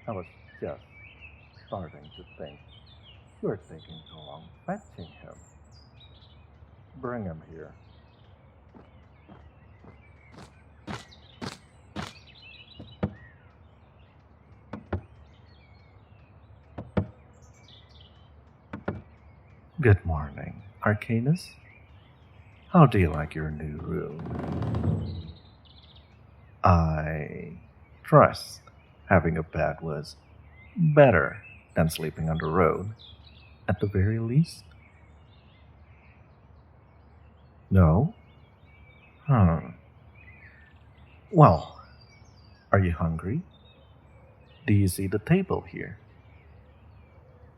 I was just starting to think you're taking too long fetching him. Bring him here. Good morning, Arcanist. How do you like your new room? I trust having a bed was better than sleeping on the road, at the very least. No? Hmm. Well, are you hungry? Do you see the table here?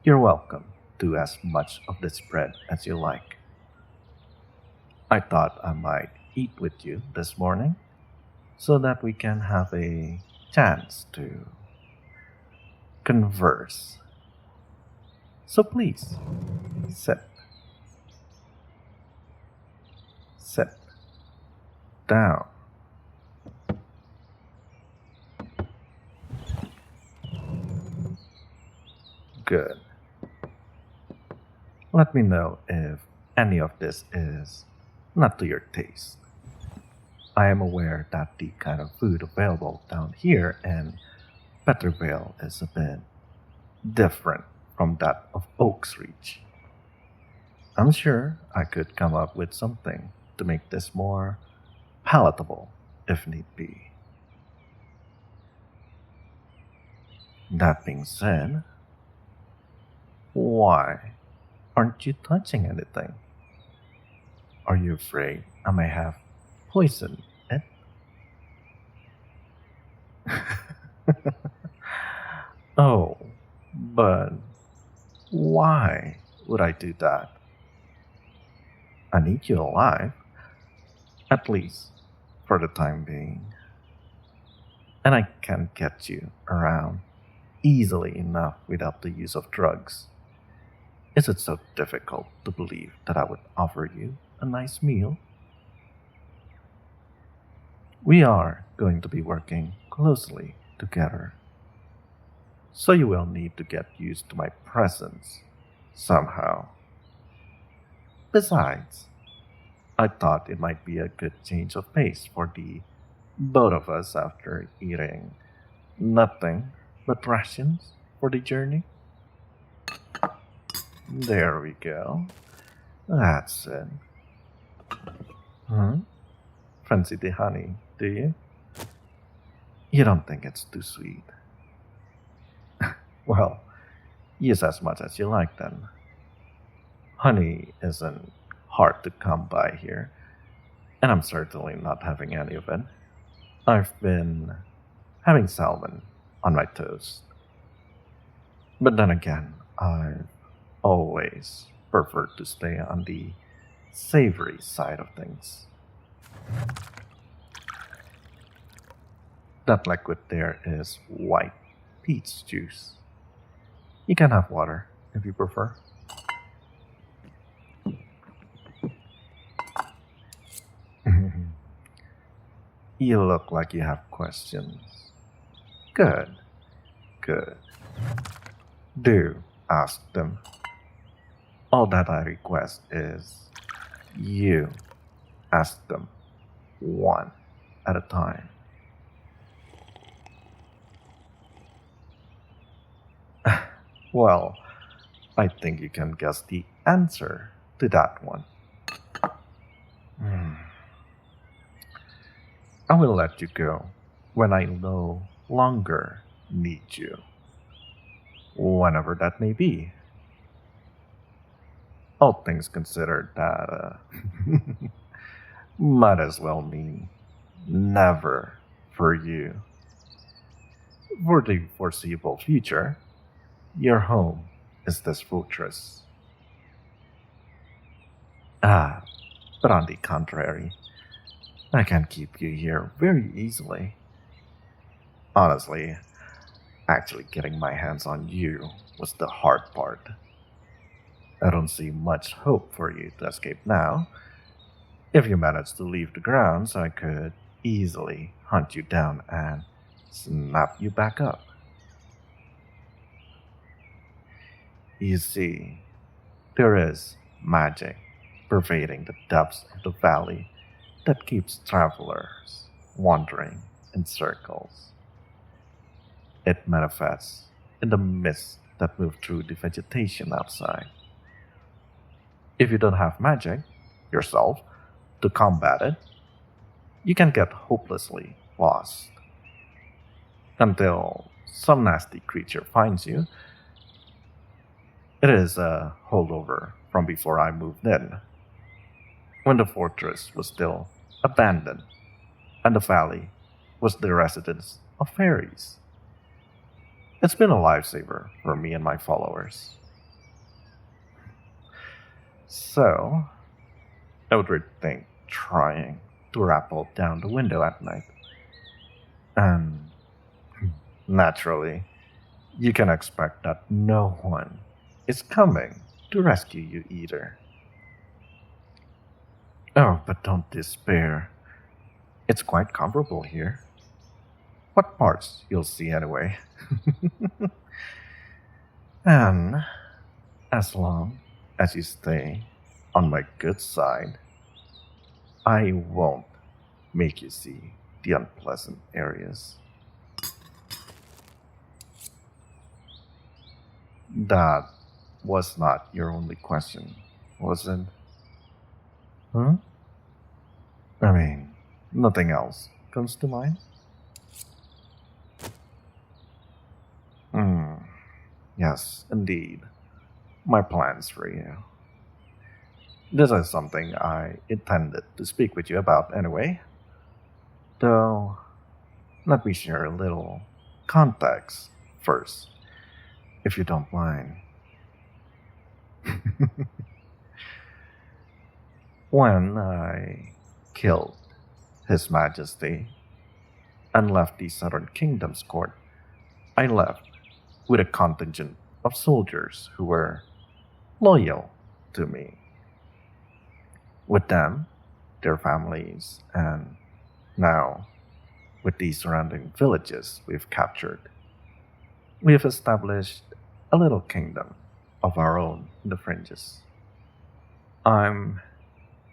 You're welcome to as much of this bread as you like. I thought I might eat with you this morning so that we can have a chance to converse. So please, sit. Sit down. Good. Let me know if any of this is not to your taste. I am aware that the kind of food available down here in Pettervale is a bit different from that of Oaks Reach. I'm sure I could come up with something to make this more palatable if need be. That being said, why aren't you touching anything? Are you afraid I may have poisoned it? Oh, but why would I do that? I need you alive, at least for the time being. And I can get you around easily enough without the use of drugs. Is it so difficult to believe that I would offer you a nice meal? We are going to be working closely together, so you will need to get used to my presence somehow. Besides, I thought it might be a good change of pace for the both of us after eating nothing but rations for the journey. There we go. That's it. Hmm? Fancy the honey, do you? You don't think it's too sweet? Well, use as much as you like then. Honey isn't hard to come by here, and I'm certainly not having any of it. I've been having salmon on my toast. But then again, I've always preferred to stay on the savory side of things. That liquid there is white peach juice. You can have water if you prefer. You look like you have questions. Good, good. Do ask them. All that I request is you ask them one at a time. Well, I think you can guess the answer to that one. Hmm. I will let you go when I no longer need you, whenever that may be. All things considered, that might as well mean never for you. For the foreseeable future, your home is this fortress. Ah, but on the contrary, I can keep you here very easily. Honestly, actually getting my hands on you was the hard part. I don't see much hope for you to escape now. If you manage to leave the grounds, I could easily hunt you down and snap you back up. You see, there is magic pervading the depths of the valley that keeps travelers wandering in circles. It manifests in the mist that moves through the vegetation outside. If you don't have magic yourself to combat it, you can get hopelessly lost until some nasty creature finds you. It is a holdover from before I moved in, when the fortress was still abandoned and the valley was the residence of fairies. It's been a lifesaver for me and my followers. So, I would rethink trying to rappel down the window at night. And naturally, you can expect that no one is coming to rescue you either. Oh, but don't despair. It's quite comfortable here. What parts you'll see anyway. And as long as you stay on my good side, I won't make you see the unpleasant areas. That was not your only question, was it? Huh? I mean, nothing else comes to mind? Yes, indeed. My plans for you. This is something I intended to speak with you about anyway. Though, let me share a little context first, if you don't mind. When I killed His Majesty and left the Southern Kingdom's court, I left with a contingent of soldiers who were loyal to me. With them, their families, and now with the surrounding villages we've captured, we have established a little kingdom of our own in the fringes. I'm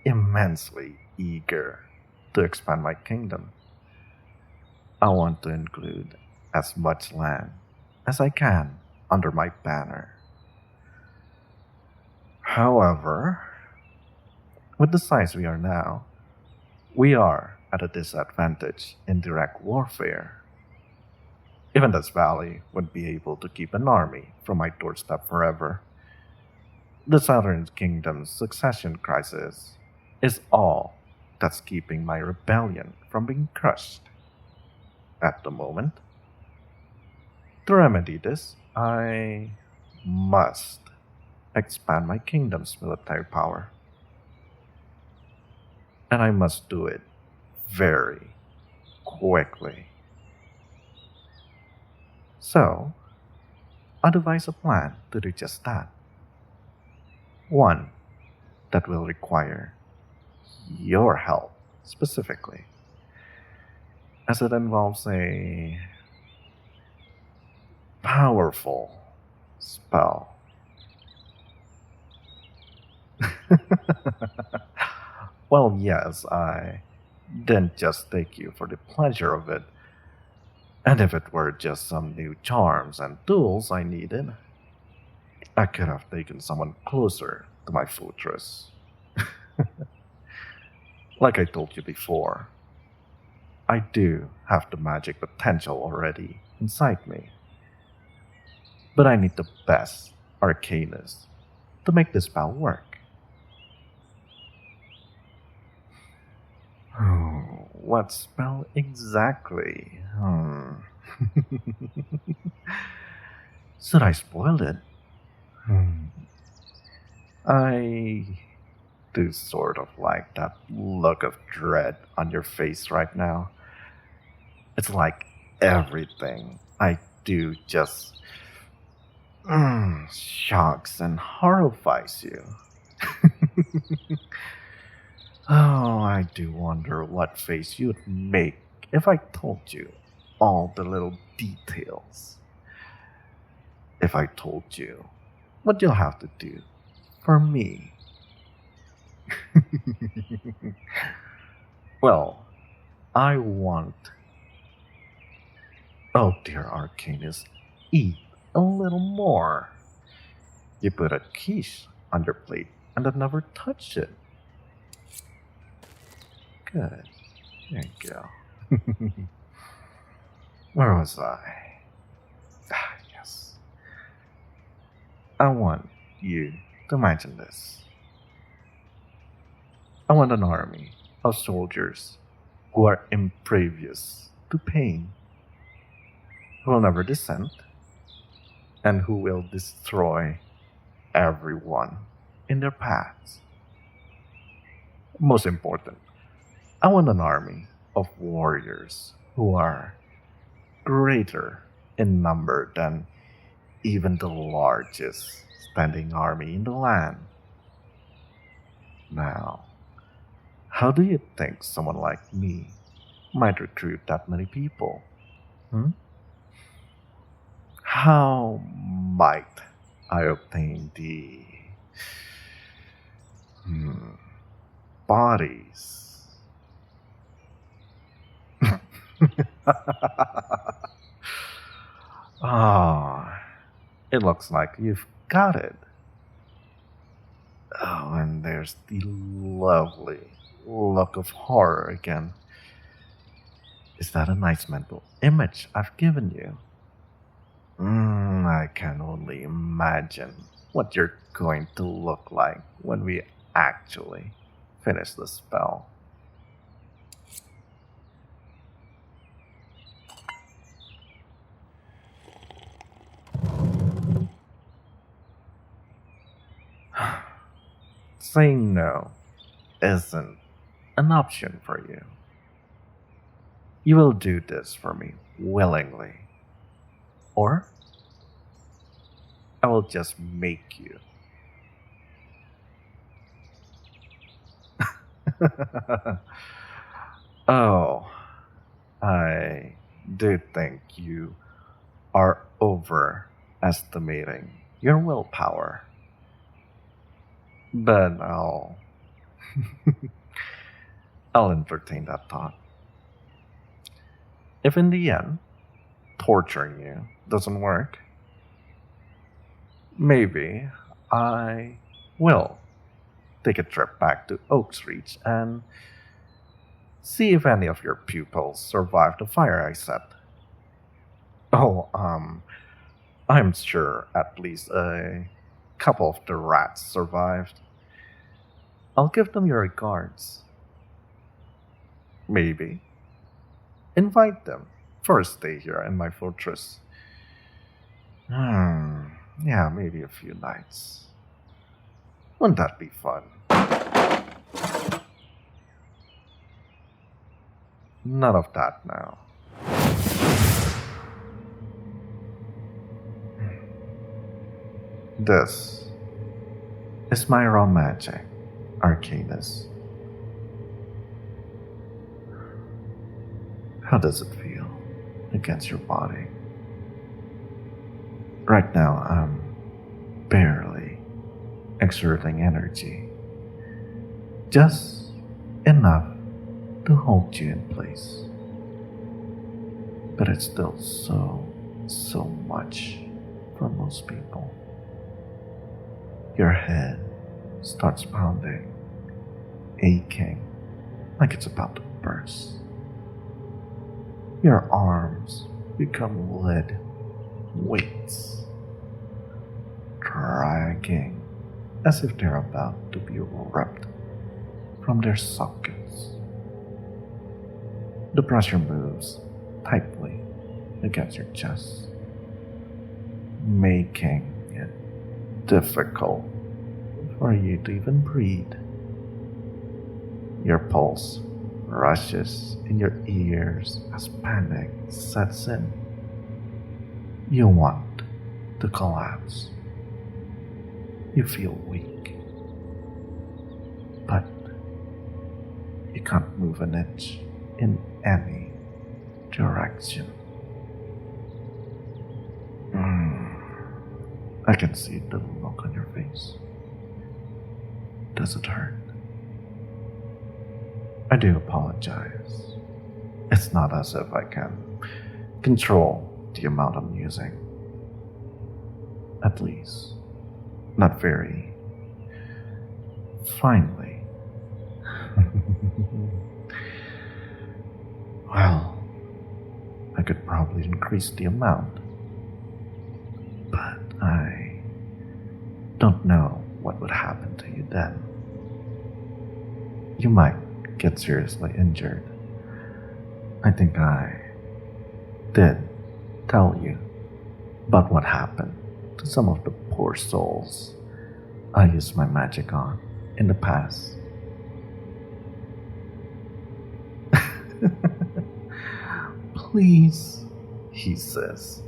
immensely eager to expand my kingdom. I want to include as much land as I can under my banner. However, with the size we are now, we are at a disadvantage in direct warfare. Even this valley wouldn't be able to keep an army from my doorstep forever. The Southern Kingdom's succession crisis is all that's keeping my rebellion from being crushed at the moment. To remedy this, I must expand my kingdom's military power. And I must do it very quickly. So, I devised a plan to do just that. One that will require your help specifically, as it involves a powerful spell. Well, yes, I didn't just take you for the pleasure of it. And if it were just some new charms and tools I needed, I could have taken someone closer to my fortress. Like I told you before, I do have the magic potential already inside me. But I need the best arcanist to make this spell work. Oh, what spell exactly? Should I spoil it? I do sort of like that look of dread on your face right now. It's like everything I do just shocks and horrifies you. Oh, I do wonder what face you'd make if I told you all the little details. If I told you what you'll have to do for me. Well, I want... Oh dear arcanist, eat a little more. You put a quiche on your plate and then never touch it. Good. There you go. Where was I? Ah, yes. I want you to imagine this. I want an army of soldiers who are impervious to pain, who will never dissent, and who will destroy everyone in their paths. Most important, I want an army of warriors who are greater in number than even the largest standing army in the land. Now, how do you think someone like me might recruit that many people? How might I obtain the bodies? Ah, it looks like you've got it. Oh, and there's the lovely look of horror again. Is that a nice mental image I've given you? I can only imagine what you're going to look like when we actually finish the spell. Saying no isn't an option for you. You will do this for me willingly, or I will just make you. Oh, I do think you are overestimating your willpower. But I'll entertain that thought. If in the end, torturing you doesn't work, maybe I will take a trip back to Oaks Reach and see if any of your pupils survived the fire I set. Oh, I'm sure at least a couple of the rats survived. I'll give them your regards. Maybe invite them for a stay here in my fortress. Yeah, maybe a few nights. Wouldn't that be fun? None of that now. This is my raw magic, arcanist. How does it feel against your body? Right now, I'm barely exerting energy. Just enough to hold you in place. But it's still so much for most people. Your head starts pounding, aching like it's about to burst. Your arms become lead weights, dragging as if they're about to be ripped from their sockets. The pressure moves tightly against your chest, making it difficult for you to even breathe. Your pulse rushes in your ears as panic sets in. You want to collapse. You feel weak, but you can't move an inch in any direction. I can see the look on your face. Does it hurt? I do apologize. It's not as if I can control the amount I'm using. At least, not very finely. Well, I could probably increase the amount, but I don't know what would happen to you then. You might get seriously injured. I think I did tell you about what happened to some of the poor souls I used my magic on in the past. Please, he says.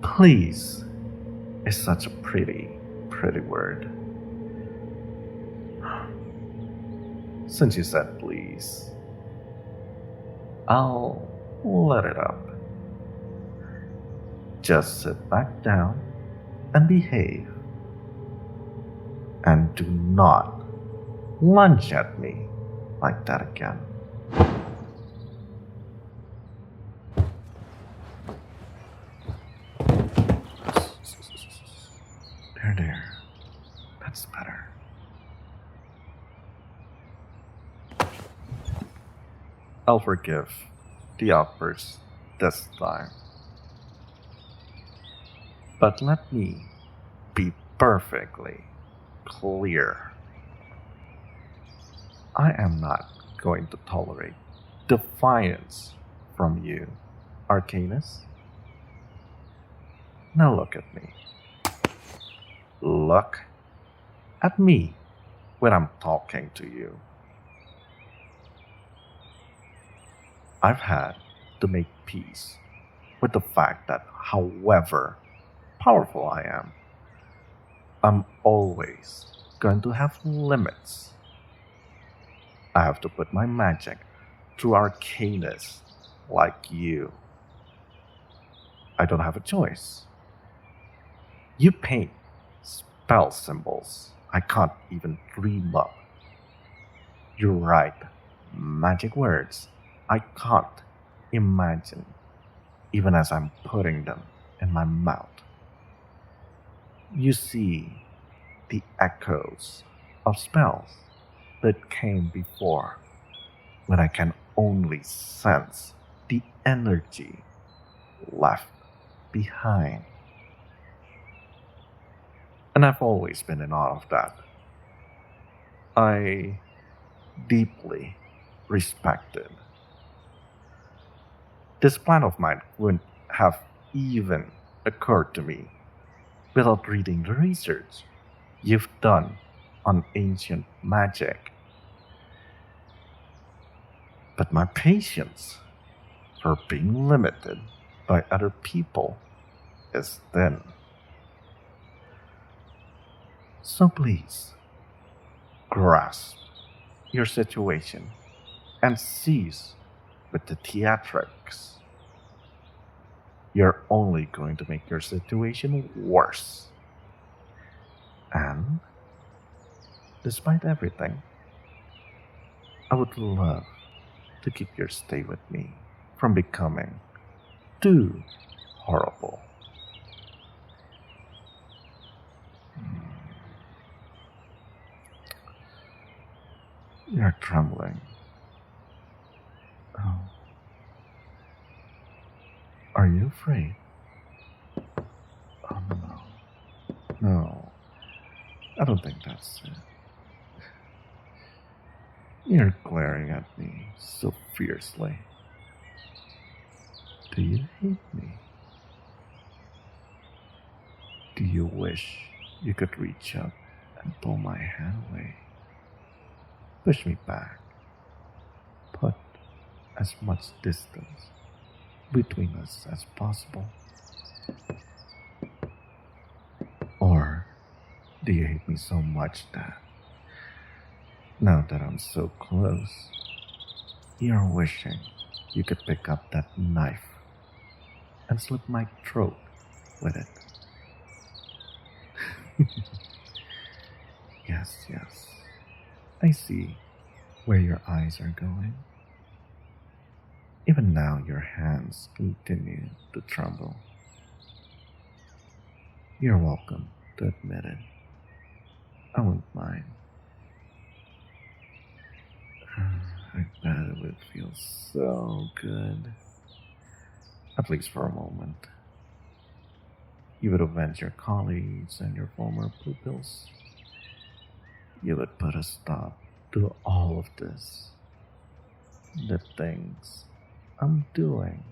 Please is such a pretty word. Since you said please, I'll let it up. Just sit back down and behave. And do not lunge at me like that again. There. That's better. I'll forgive the outburst this time. But let me be perfectly clear. I am not going to tolerate defiance from you, arcanist. Now look at me. Look at me when I'm talking to you. I've had to make peace with the fact that however powerful I am, I'm always going to have limits. I have to put my magic through arcanists like you. I don't have a choice. You paint spell symbols I can't even dream up. You write magic words I can't imagine, even as I'm putting them in my mouth. You see the echoes of spells that came before, when I can only sense the energy left behind. And I've always been in awe of that. I deeply respect it. This plan of mine wouldn't have even occurred to me without reading the research you've done on ancient magic. But my patience for being limited by other people is thin. So please, grasp your situation and cease with the theatrics. You're only going to make your situation worse. And, despite everything, I would love to keep your stay with me from becoming too horrible. You're trembling. Oh. Are you afraid? Oh, no. No. I don't think that's it. You're glaring at me so fiercely. Do you hate me? Do you wish you could reach up and pull my hand away? Push me back. Put as much distance between us as possible. Or do you hate me so much that now that I'm so close, you're wishing you could pick up that knife and slit my throat with it. Yes, yes. I see where your eyes are going. Even now, your hands continue to tremble. You're welcome to admit it. I won't mind. I bet it would feel so good. At least for a moment. You would avenge your colleagues and your former pupils. You would put a stop to all of this. The things I'm doing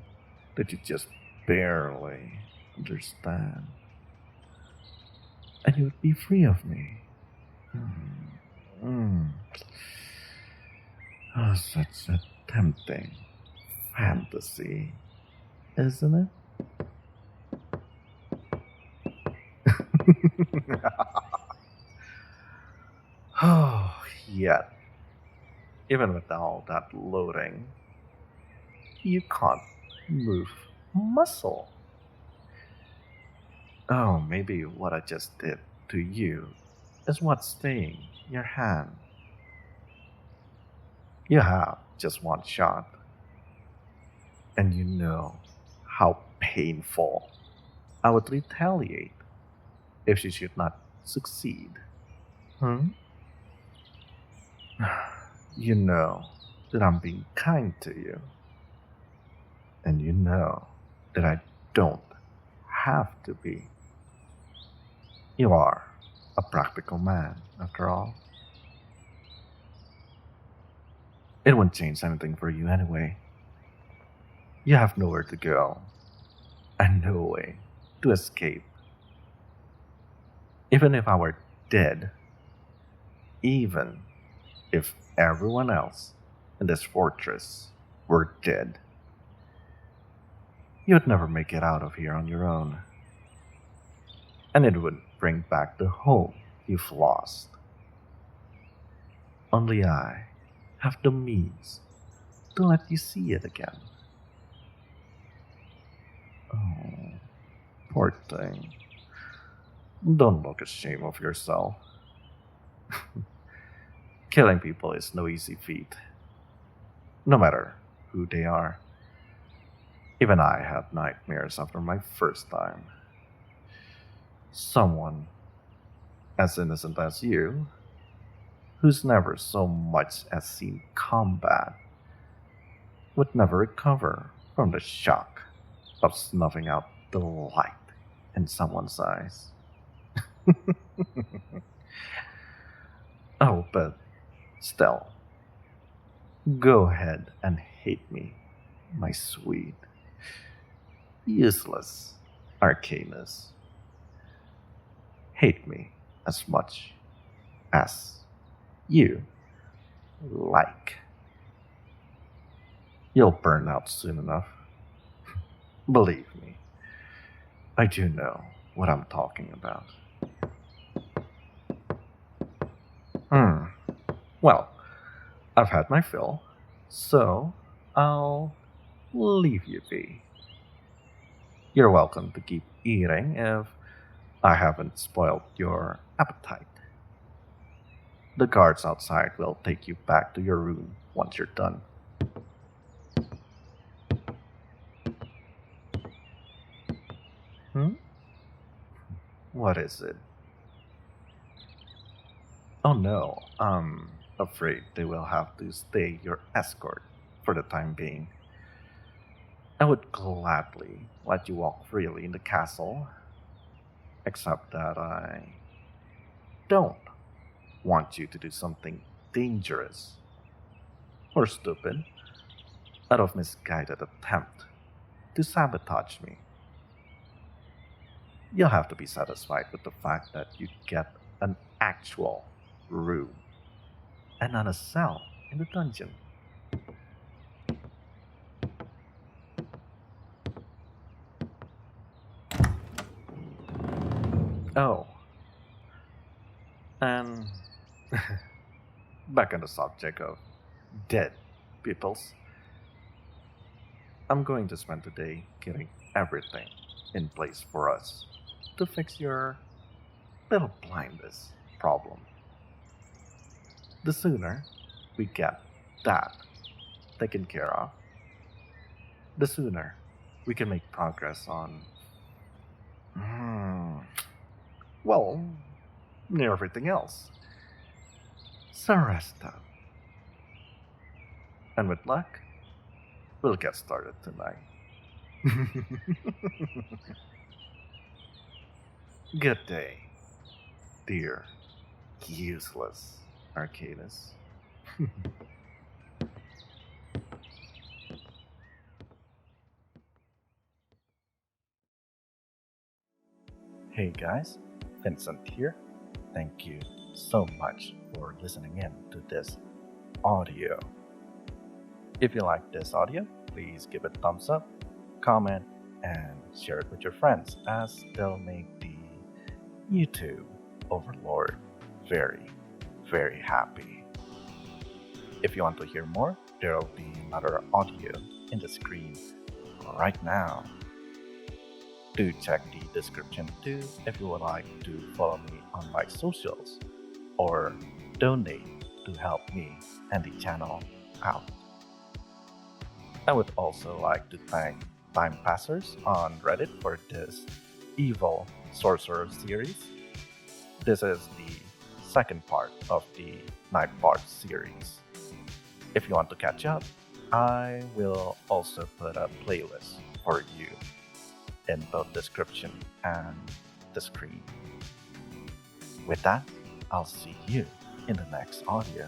that you just barely understand. And you would be free of me. Oh, such a tempting fantasy, isn't it? Oh, yet, even with all that loading, you can't move muscle. Oh, maybe what I just did to you is what's staying in your hand. You have just one shot, and you know how painful I would retaliate if she should not succeed. You know that I'm being kind to you, and you know that I don't have to be. You are a practical man, after all. It won't change anything for you anyway. You have nowhere to go, and no way to escape. Even if I were dead, even if everyone else in this fortress were dead, you'd never make it out of here on your own. And it would bring back the home you've lost. Only I have the means to let you see it again. Oh, poor thing. Don't look ashamed of yourself. Killing people is no easy feat, no matter who they are. Even I had nightmares after my first time. Someone as innocent as you, who's never so much as seen combat, would never recover from the shock of snuffing out the light in someone's eyes. Oh, but still, go ahead and hate me, my sweet, useless arcanist. Hate me as much as you like. You'll burn out soon enough. Believe me, I do know what I'm talking about. Well, I've had my fill, so I'll leave you be. You're welcome to keep eating if I haven't spoiled your appetite. The guards outside will take you back to your room once you're done. What is it? Oh no, I'm afraid they will have to stay your escort for the time being. I would gladly let you walk freely in the castle, except that I don't want you to do something dangerous or stupid out of misguided attempt to sabotage me. You'll have to be satisfied with the fact that you get an actual room and not a cell in the dungeon. Oh, and back on the subject of dead peoples, I'm going to spend the day killing everything in place for us to fix your little blindness problem. The sooner we get that taken care of, the sooner we can make progress on, well, everything else. So rest up. And with luck, we'll get started tonight. Good day, dear useless arcanist. Hey guys, Vincent here. Thank you so much for listening in to this audio. If you like this audio, please give it a thumbs up, comment, and share it with your friends, as they'll make the YouTube overlord very, very happy. If you want to hear more, there will be another audio in the screen right now. Do check the description too if you would like to follow me on my socials or donate to help me and the channel out. I would also like to thank time passers on Reddit for this evil Sorcerer series. This is the second part of the 9-part series. If you want to catch up, I will also put a playlist for you in both description and the screen. With that, I'll see you in the next audio.